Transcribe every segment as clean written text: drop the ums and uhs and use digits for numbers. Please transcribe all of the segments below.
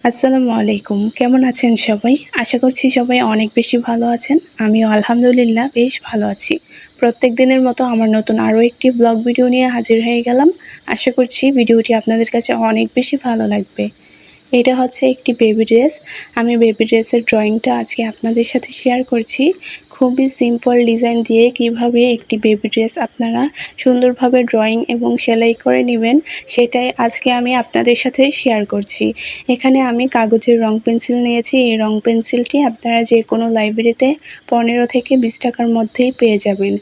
আসসালামু আলাইকুম। কেমন আছেন সবাই? আশা করছি সবাই অনেক বেশি ভালো আছেন। আমিও আলহামদুলিল্লাহ বেশ ভালো আছি। প্রত্যেক দিনের মতো আমার নতুন আরও একটি ব্লগ ভিডিও নিয়ে হাজির হয়ে গেলাম। আশা করছি ভিডিওটি আপনাদের কাছে অনেক বেশি ভালো লাগবে। এটা হচ্ছে একটি বেবি ড্রেস। আমি বেবি ড্রেসের ড্রয়িংটা আজকে আপনাদের সাথে শেয়ার করছি। খুবই সিম্পল ডিজাইন দিয়ে কিভাবে একটি বেবি ড্রেস আপনারা সুন্দরভাবে ড্রয়িং এবং সেলাই করে নেবেন, সেটাই আজকে আমি আপনাদের সাথে শেয়ার করছি। এখানে আমি কাগজের রং পেন্সিল নিয়েছি। এই রং পেন্সিলটি আপনারা যে কোনো লাইব্রেরিতে 15 থেকে 20 টাকার মধ্যেই পেয়ে যাবেন।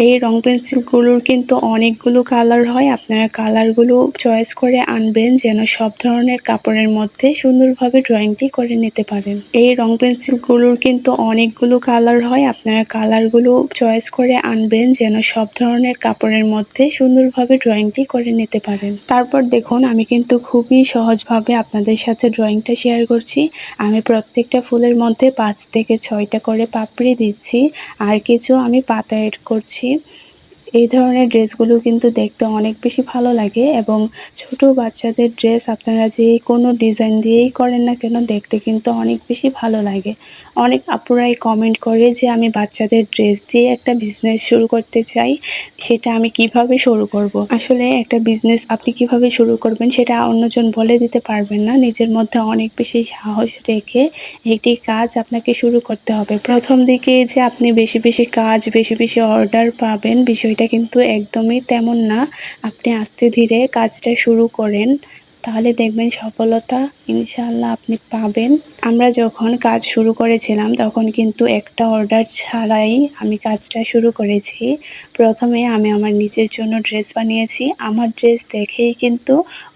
এই রং পেন্সিলগুলোর কিন্তু অনেকগুলো কালার হয়। আপনারা কালারগুলো চয়েস করে আনবেন যেন সব ধরনের কাপড়ের মধ্যে সুন্দরভাবে ড্রয়িংটি করে নিতে পারেন। এই রং পেন্সিলগুলোর কিন্তু অনেকগুলো কালার হয়। আপনারা কালারগুলো চয়েস করে আনবেন যেন সব ধরনের কাপড়ের মধ্যে সুন্দরভাবে ড্রয়িংটি করে নিতে পারেন। তারপর দেখুন, আমি কিন্তু খুবই সহজভাবে আপনাদের সাথে ড্রয়িংটা শেয়ার করছি। আমি প্রত্যেকটা ফুলের মধ্যে 5 থেকে 6টা করে পাপড়ি দিচ্ছি, আর কিছু আমি পাতা এড করছি। এই ধরনের ড্রেসগুলো কিন্তু দেখতে অনেক বেশি ভালো লাগে, এবং ছোট বাচ্চাদের ড্রেস আপনারা যে কোনো ডিজাইন দিয়েই করেন না কেন, দেখতে কিন্তু অনেক বেশি ভালো লাগে। অনেক আপুরাই কমেন্ট করে যে আমি বাচ্চাদের ড্রেস দিয়ে একটা বিজনেস শুরু করতে চাই, সেটা আমি কিভাবে শুরু করব। আসলে একটা বিজনেস আপনি কিভাবে শুরু করবেন সেটা অন্যজন বলে দিতে পারবেন না। নিজের মধ্যে অনেক বেশি সাহস রেখে একটি কাজ আপনাকে শুরু করতে হবে। প্রথম দিকে যে আপনি বেশি বেশি কাজ, বেশি বেশি অর্ডার পাবেন, বিষয়টা কিন্তু একদমই তেমন না। আপনি আস্তে ধীরে কাজটা শুরু করেন, তাহলে দেখবেন সফলতা ইনশাআল্লাহ আপনি পাবেন। আমরা যখন কাজ শুরু করেছিলাম তখন কিন্তু একটা অর্ডার ছাড়াই আমি কাজটা শুরু করেছি। প্রথমে আমি আমার নিজের জন্য ড্রেস বানিয়েছি। আমার ড্রেস দেখেই কিন্তু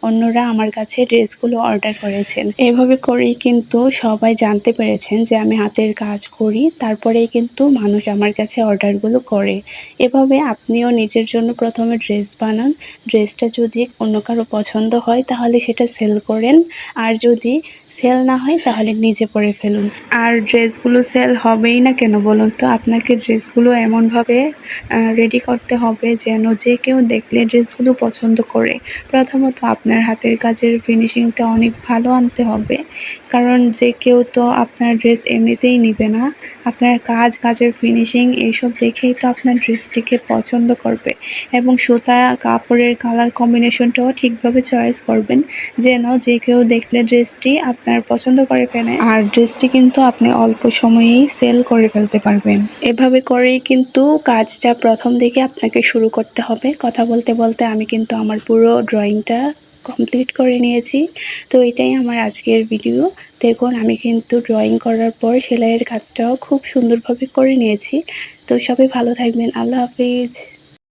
অন্যরা আমার কাছে ড্রেসগুলো অর্ডার করেছেন। এভাবে করেই কিন্তু সবাই জানতে পেরেছেন যে আমি হাতের কাজ করি, তারপরেই কিন্তু মানুষ আমার কাছে অর্ডারগুলো করে। এভাবে আপনিও নিজের জন্য প্রথমে ড্রেস বানান। ড্রেসটা যদি অন্য কারো পছন্দ হয় তাহলে সেটা সেল করেন, আর যদি সেল না হয় তাহলে নিজে পরে ফেলুন। আর ড্রেসগুলো সেল হবেই না কেন বলুন তো? আপনাকে ড্রেসগুলো এমনভাবে রেডি করতে হবে যেন যে কেউ দেখলে ড্রেসগুলো পছন্দ করে। প্রথমত আপনার হাতের কাজের ফিনিশিংটা অনেক ভালো আনতে হবে, কারণ যে কেউ তো আপনার ড্রেস এমনিতেই নেবে না। আপনার কাজের ফিনিশিং এইসব দেখেই তো আপনার ড্রেসটিকে পছন্দ করবে। এবং সুতা কাপড়ের কালার কম্বিনেশনটাও ঠিকভাবে চয়েস করবেন যেন যে কেউ দেখলে ড্রেসটি আপনার পছন্দ করে ফেলে, আর ড্রেসটি কিন্তু আপনি অল্প সময়েই সেল করে ফেলতে পারবেন। এভাবে করেই কিন্তু কাজটা প্রথম দিকে আপনাকে শুরু করতে হবে। কথা বলতে বলতে আমি কিন্তু আমার পুরো ড্রয়িংটা কমপ্লিট করে নিয়েছি। তো এটাই আমার আজকের ভিডিও। দেখুন, আমি কিন্তু ড্রয়িং করার পর সেলাইয়ের কাজটাও খুব সুন্দরভাবে করে নিয়েছি। তো সবাই ভালো থাকবেন। আল্লাহ হাফিজ।